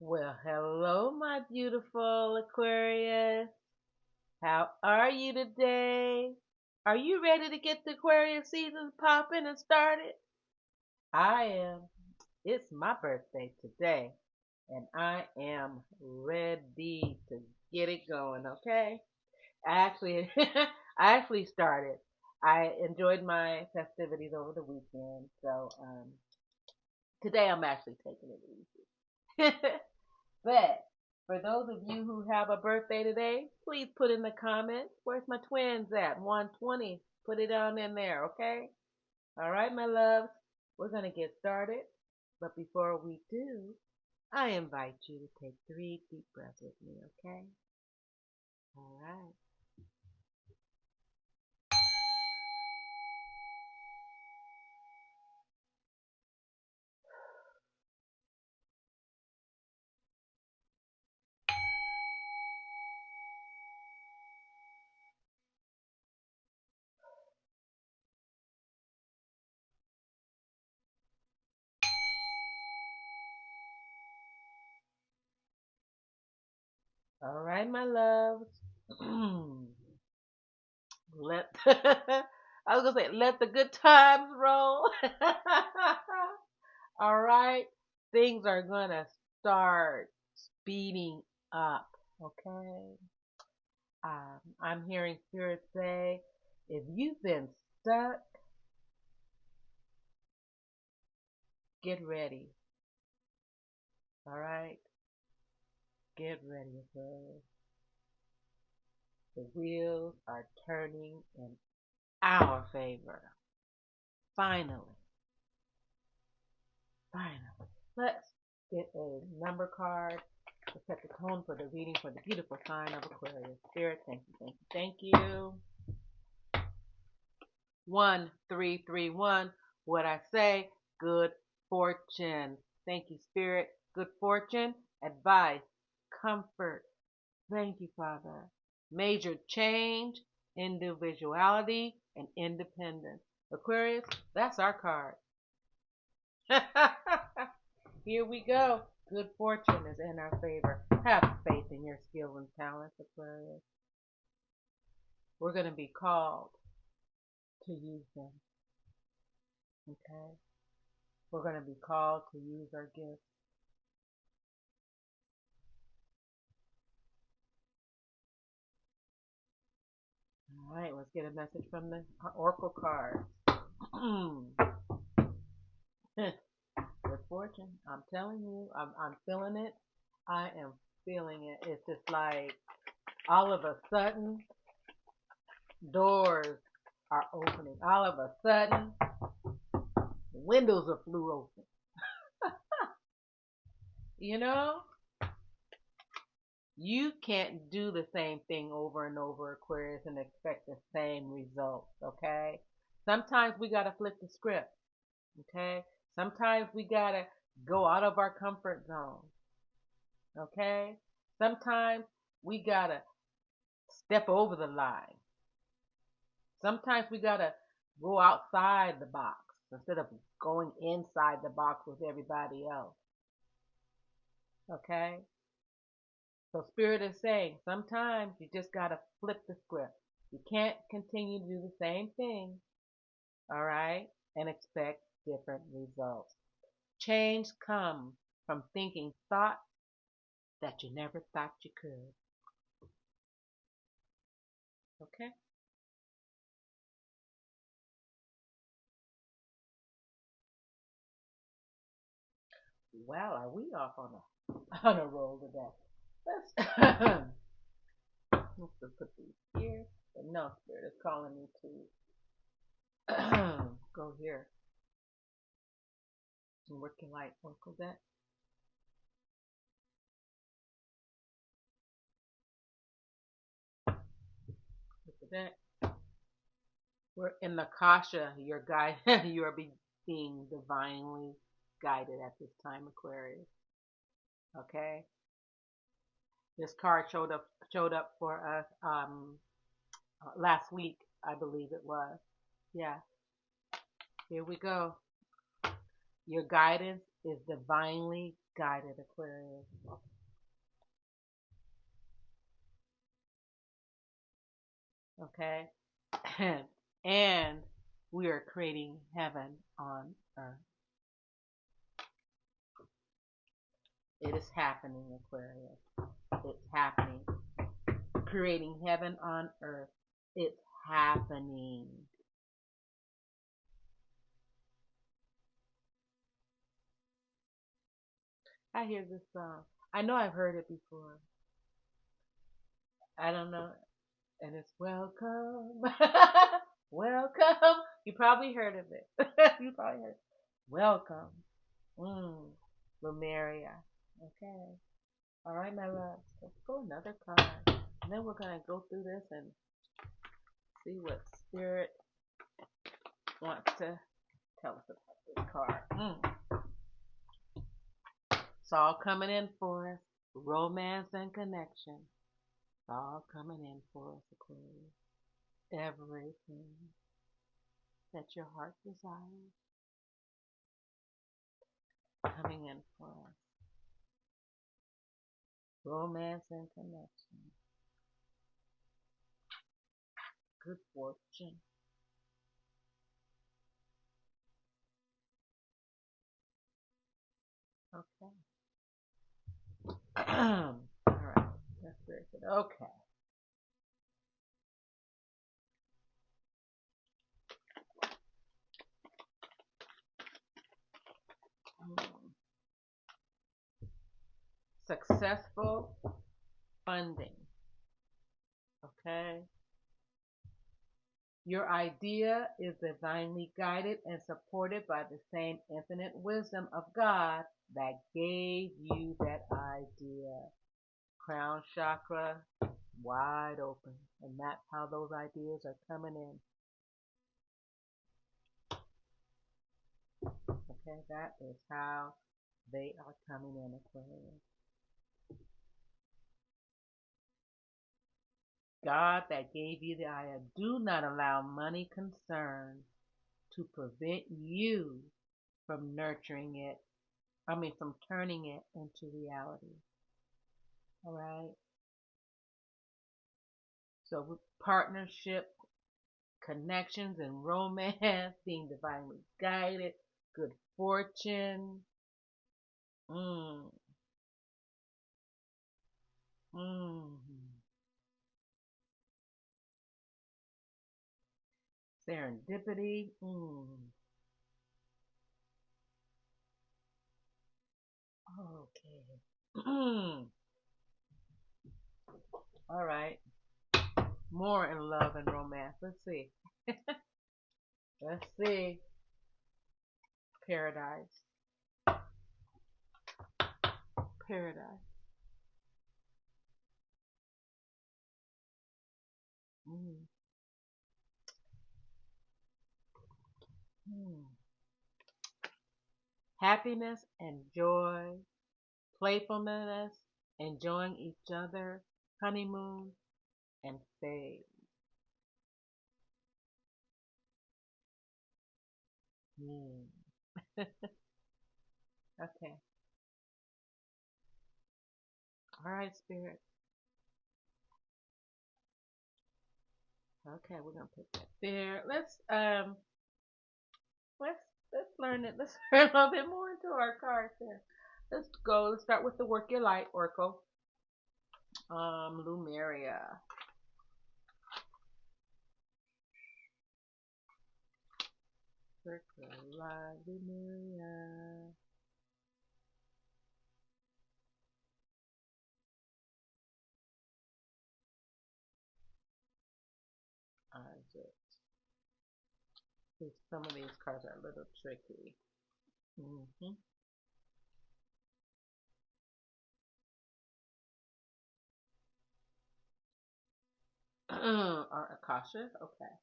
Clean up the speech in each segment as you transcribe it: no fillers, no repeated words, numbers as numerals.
Well, hello, my beautiful Aquarius. How are you today? Are you ready to get the Aquarius season popping and started? I am. It's my birthday today, and I am ready to get it going, okay? I actually started. I enjoyed my festivities over the weekend, so today I'm actually taking it easy. But for those of you who have a birthday today, please put in the comments. Where's my twins at? 120. Put it down in there, okay? All right, my loves. We're going to get started. But before we do, I invite you to take 3 deep breaths with me, okay? All right. All right, my loves. let I was gonna say let the good times roll. All right, things are gonna start speeding up. Okay, I'm hearing spirit say, if you've been stuck, get ready. All right, get ready, okay? The wheels are turning in our favor. Finally, finally. Let's get a number card to set the tone for the reading for the beautiful sign of Aquarius. Spirit, thank you, thank you, thank you. 1331. What I say, good fortune. Thank you, Spirit. Good fortune, advice, comfort. Thank you, Father. Major change, individuality, and independence. Aquarius, that's our card. Here we go. Good fortune is in our favor. Have faith in your skill and talents, Aquarius. We're going to be called to use them. Okay? We're going to be called to use our gifts. All right, let's get a message from the oracle cards. Good fortune. I'm telling you, I'm feeling it. I am feeling it. It's just like all of a sudden, doors are opening. All of a sudden, windows are flew open. You know, you can't do the same thing over and over, Aquarius, and expect the same results, okay? Sometimes we got to flip the script, okay? Sometimes we got to go out of our comfort zone, okay? Sometimes we got to step over the line. Sometimes we got to go outside the box instead of going inside the box with everybody else, okay? So Spirit is saying sometimes you just got to flip the script. You can't continue to do the same thing, all right, and expect different results. Change comes from thinking thoughts that you never thought you could. Okay? Well, are we off on a on a roll today? Let's let's just put these here. But no, Spirit is calling me to go here and work your light Uncle that. Look at that. We're in the Kasha. Your guide, you are being divinely guided at this time, Aquarius. Okay. This card showed up for us last week, I believe it was. Yeah. Here we go. Your guidance is divinely guided, Aquarius. Okay? And we are creating heaven on earth. It is happening, Aquarius. It's happening. Creating heaven on earth. It's happening. I hear this song. I know I've heard it before. I don't know. And it's welcome. Welcome. You probably heard of it. You probably heard it. Welcome. Mm. Lumeria. Okay. All right, my loves. Let's go another card. And then we're going to go through this and see what Spirit wants to tell us about this card. It's all coming in for us. Romance and connection. It's all coming in for us, Aquarius. Everything that your heart desires coming in for us. Romance and connection. Good fortune. Okay. All right. That's very good. Okay. Hmm. Successful funding. Okay. Your idea is divinely guided and supported by the same infinite wisdom of God that gave you that idea. Crown chakra wide open. And that's how those ideas are coming in. Okay, that is how they are coming in, Aquarius. God that gave you the idea, do not allow money concerns to prevent you from nurturing it. From turning it into reality. All right. So, with partnership, connections, and romance, being divinely guided, good fortune. Mm, mm. Serendipity. Okay. All right. More in love and romance. Let's see. Let's see. Paradise. Paradise. Mm. Mm. Happiness and joy, playfulness, enjoying each other, honeymoon, and phase. Mm. Okay. All right, Spirit. Okay, we're gonna put that there. Let's let's learn it. Let's learn a little bit more into our cards here. Let's go. Let's start with the Work Your Light Oracle. Lumeria. Work Your Light, Lumeria. Isaac. Some of these cards are a little tricky. Mm-hmm. Or Akasha. Okay.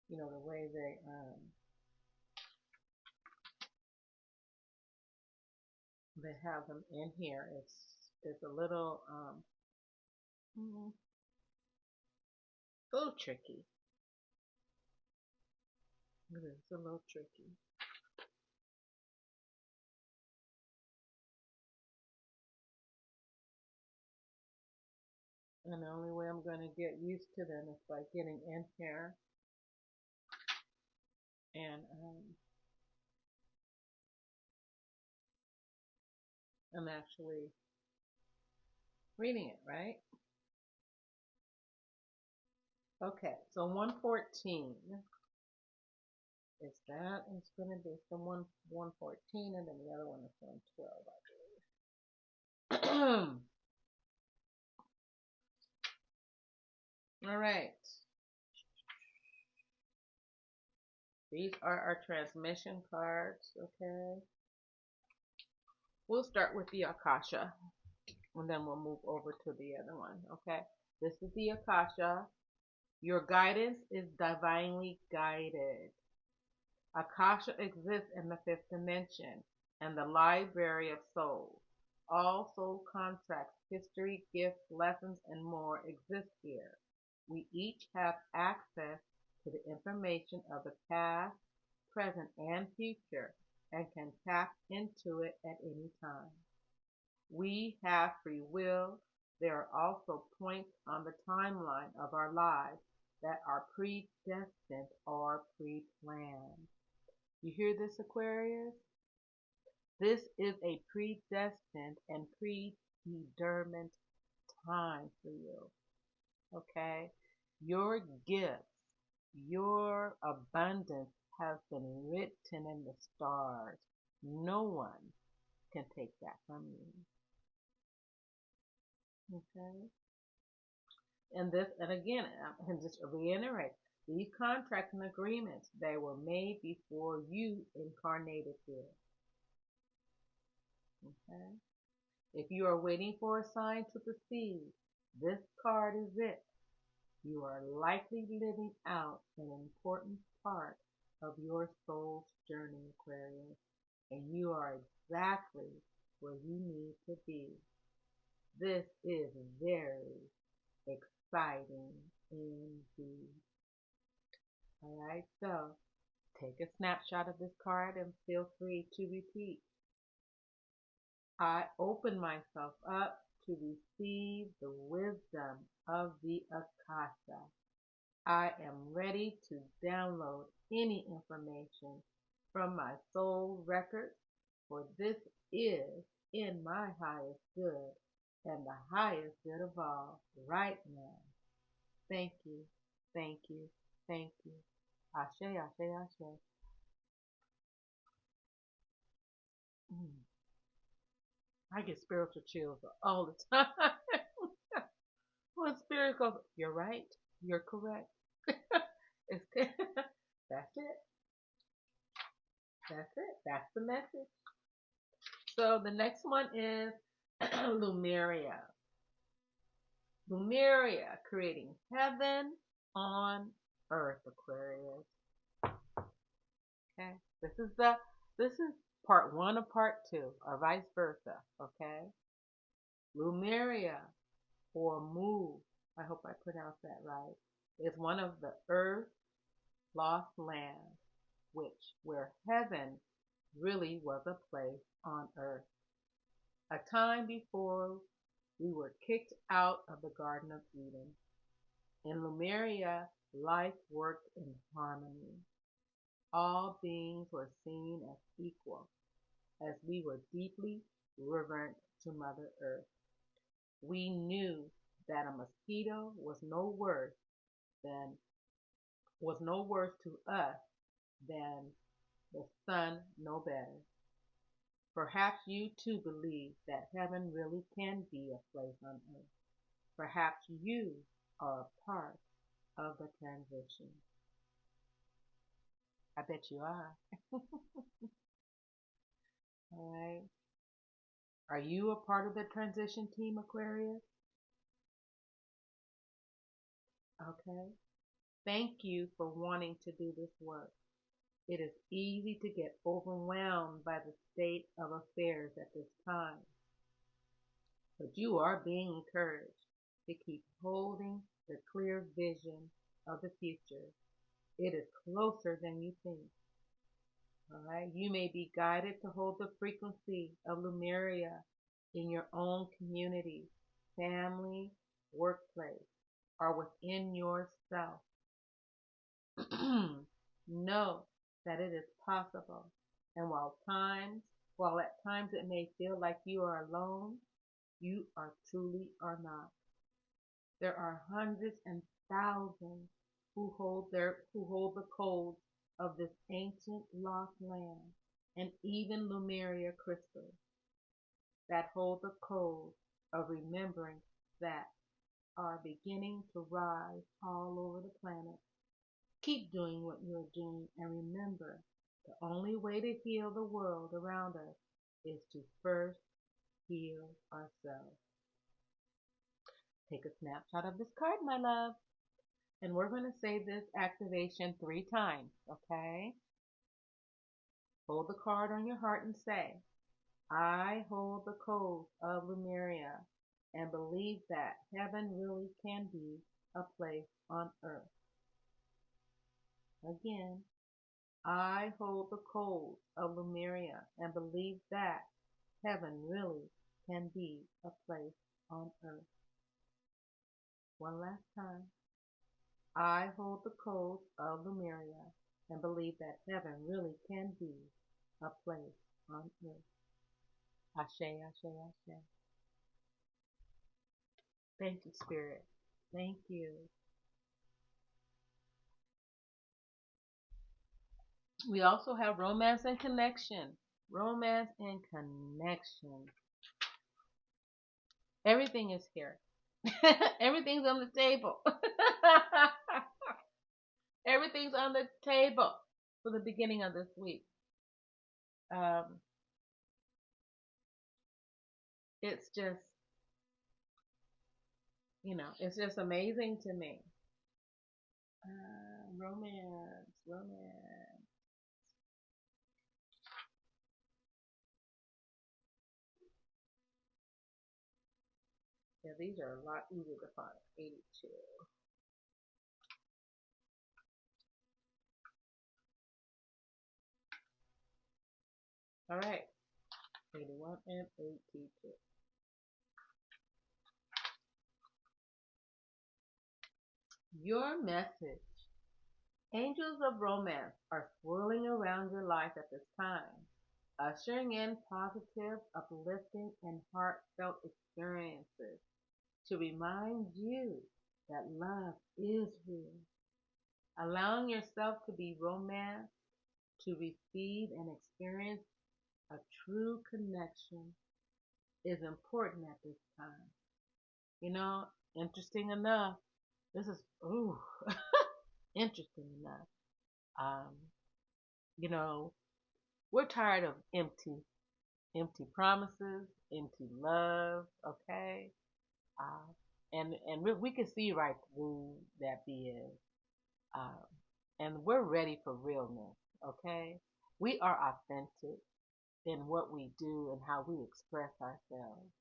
You know the way they have them in here. It's a mm, little tricky. It is a little tricky. And the only way I'm going to get used to them is by getting in here and I'm actually reading it, right? Okay, so 114 is that. It's going to be from 114 and then the other one is 112, I believe. All right. These are our transmission cards, okay? We'll start with the Akasha and then we'll move over to the other one, okay? This is the Akasha. Your guidance is divinely guided. Akasha exists in the fifth dimension and the library of souls. All soul contracts, history, gifts, lessons, and more exist here. We each have access to the information of the past, present, and future and can tap into it at any time. We have free will. There are also points on the timeline of our lives that are predestined or pre-planned. You hear this, Aquarius? This is a predestined and predetermined time for you. Okay? Your gifts, your abundance has been written in the stars. No one can take that from you. Okay? And again, I can just reiterate, these contracts and agreements, they were made before you incarnated here. Okay? If you are waiting for a sign to proceed, this card is it. You are likely living out an important part of your soul's journey, Aquarius, and you are exactly where you need to be. This is very exciting indeed. All right, so take a snapshot of this card and feel free to repeat. I open myself up to receive the wisdom of the Akasha. I am ready to download any information from my soul records, for this is in my highest good and the highest good of all right now. Thank you, thank you, thank you. Ashe, ashe, ashe. Mm, I get spiritual chills all the time. When spirit goes, you're right, you're correct. It's that's it. That's it. That's the message. So the next one is Lumeria. Lumeria, creating heaven on earth, Aquarius. Okay. This is part one of part two, or vice versa. Okay. Lumeria, or Mu, I hope I pronounced that right, is one of the earth lost lands, where heaven really was a place on earth. A time before we were kicked out of the Garden of Eden. In Lemuria, life worked in harmony. All beings were seen as equal, as we were deeply reverent to Mother Earth. We knew that a mosquito than was no worse to us than the sun no better. Perhaps you too believe that heaven really can be a place on earth. Perhaps you are a part of the transition. I bet you are. All right. Are you a part of the transition team, Aquarius? Okay. Thank you for wanting to do this work. It is easy to get overwhelmed by the state of affairs at this time, but you are being encouraged to keep holding the clear vision of the future. It is closer than you think. All right. You may be guided to hold the frequency of Lumeria in your own community, family, workplace, or within yourself. Know that it is possible. And while at times it may feel like you are alone, you are truly are not. There are hundreds and thousands who hold the codes of this ancient lost land, and even Lumeria crystals that hold the code of remembering that are beginning to rise all over the planet. Keep doing what you are doing, and remember, the only way to heal the world around us is to first heal ourselves. Take a snapshot of this card, my love. And we're going to say this activation 3 times, okay? Hold the card on your heart and say, I hold the codes of Lemuria and believe that heaven really can be a place on earth. Again, I hold the codes of Lemuria and believe that heaven really can be a place on earth. One last time. I hold the codes of Lemuria and believe that heaven really can be a place on earth. Ashe, ashe, ashe. Thank you, Spirit. Thank you. We also have romance and connection. Romance and connection. Everything is here. Everything's on the table. Everything's on the table for the beginning of this week. Um, it's just, it's just amazing to me. Romance, romance. Yeah, these are a lot easier to find. 82. All right. 81 and 82. Your message. Angels of romance are swirling around your life at this time, ushering in positive, uplifting, and heartfelt experiences to remind you that love is real. Allowing yourself to be romanced, to receive and experience a true connection is important at this time. You know, interesting enough, this is, ooh, interesting enough. Um, you know, we're tired of empty promises, empty love, okay? And we can see right through that BS. Um, and we're ready for realness, okay? We are authentic in what we do and how we express ourselves.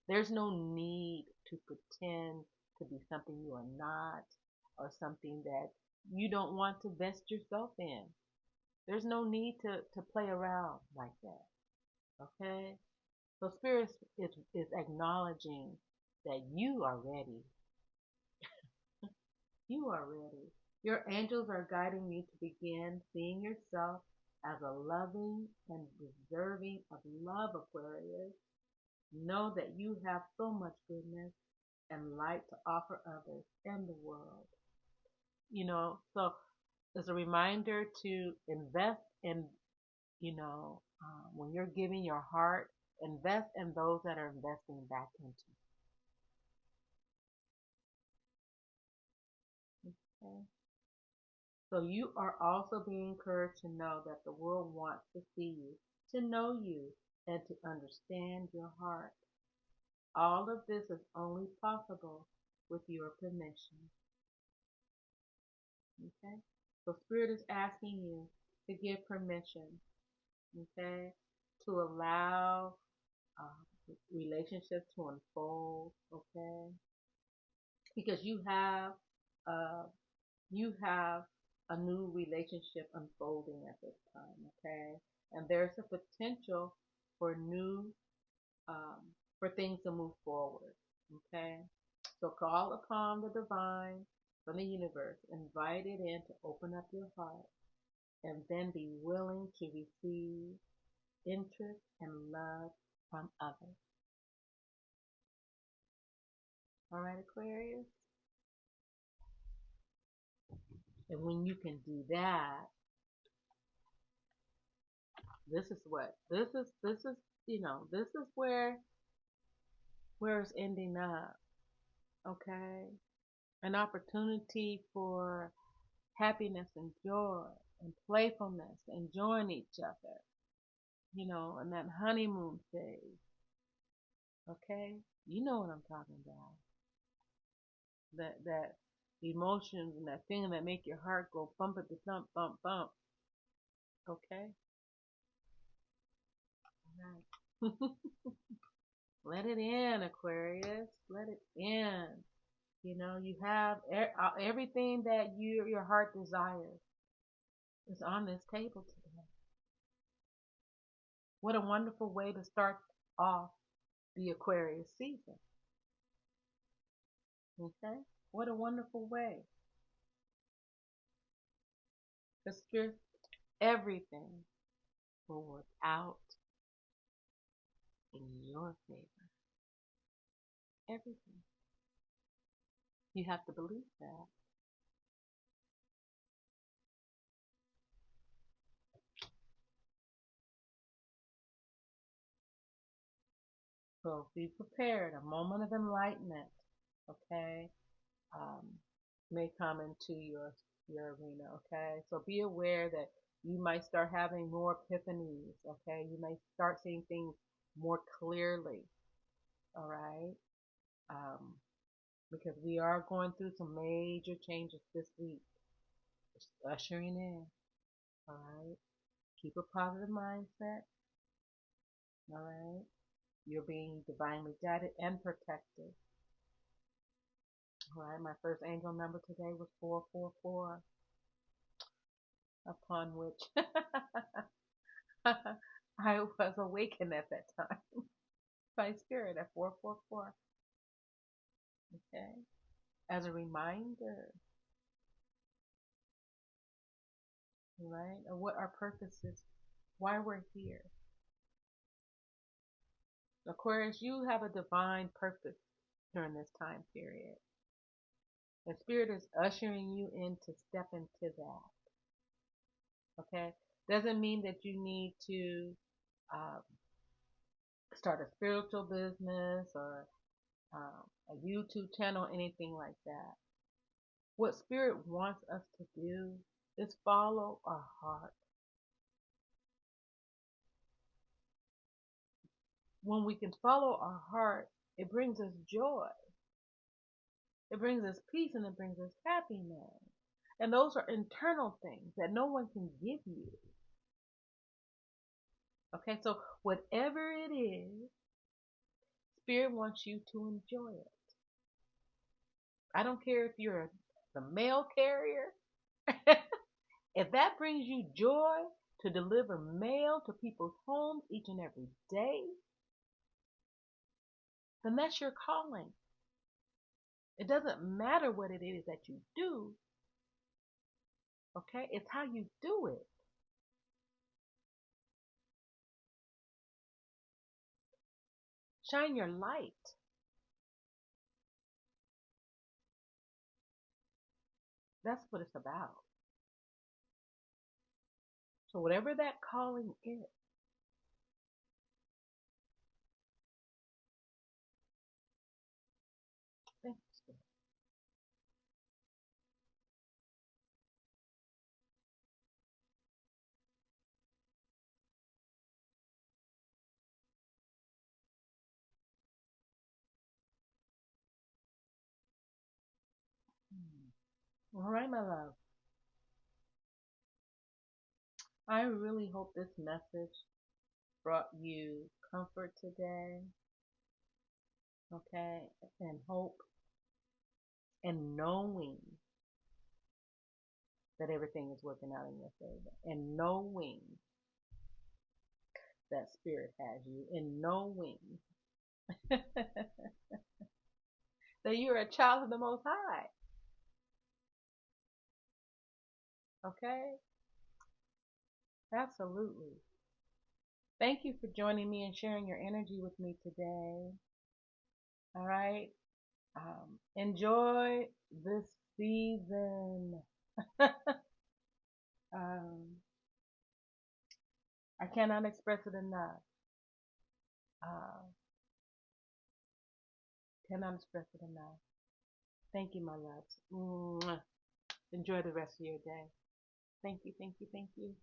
There's no need to pretend to be something you are not or something that you don't want to vest yourself in. There's no need to play around like that. Okay? So Spirit is acknowledging that you are ready. You are ready. Your angels are guiding you to begin seeing yourself as a loving and deserving of love, Aquarius. Know that you have so much goodness and light to offer others and the world. So as a reminder to invest in, when you're giving your heart, invest in those that are investing back into you. Okay? So you are also being encouraged to know that the world wants to see you, to know you, and to understand your heart. All of this is only possible with your permission. Okay? So Spirit is asking you to give permission, okay, to allow relationships to unfold, okay, because uh, you have a new relationship unfolding at this time, okay? And there's a potential for new, um, for things to move forward, okay? So call upon the divine from the universe, invite it in to open up your heart, and then be willing to receive interest and love from others. All right, Aquarius? And when you can do that, this is this is where it's ending up, okay? An opportunity for happiness and joy and playfulness, enjoying each other, in that honeymoon phase, okay? You know what I'm talking about. That emotions and that thing that make your heart go bump at the thump, bump, bump, okay? All right. Let it in, Aquarius. Let it in. You have everything that your heart desires is on this table today. What a wonderful way to start off the Aquarius season. Okay? What a wonderful way to strip everything will work out in your favor. Everything. You have to believe that. So be prepared. A moment of enlightenment, okay, um, may come into your arena, okay? So be aware that you might start having more epiphanies, okay? You may start seeing things more clearly, all right? Um, because we are going through some major changes this week. It's ushering in, all right? Keep a positive mindset, all right? You're being divinely guided and protected. All right, my first angel number today was 444, upon which I was awakened at that time by spirit at 444. Okay, as a reminder, right, of what our purpose is, why we're here. Aquarius, you have a divine purpose during this time period. The spirit is ushering you in to step into that. Okay, doesn't mean that you need to um, start a spiritual business or a YouTube channel, anything like that. What Spirit wants us to do is follow our heart. When we can follow our heart, it brings us joy, it brings us peace, and it brings us happiness. And those are internal things that no one can give you. Okay, so whatever it is, Spirit wants you to enjoy it. I don't care if you're the mail carrier. If that brings you joy to deliver mail to people's homes each and every day, then that's your calling. It doesn't matter what it is that you do, okay? It's how you do it. Shine your light. That's what it's about. So, whatever that calling is, thanks. All right, my love. I really hope this message brought you comfort today, okay? And hope and knowing that everything is working out in your favor, and knowing that spirit has you, and knowing that you're a child of the Most High. Okay? Absolutely. Thank you for joining me and sharing your energy with me today. All right? Enjoy this season. um, I cannot express it enough. Uh, cannot express it enough. Thank you, my loves. Mwah. Enjoy the rest of your day. Thank you, thank you, thank you.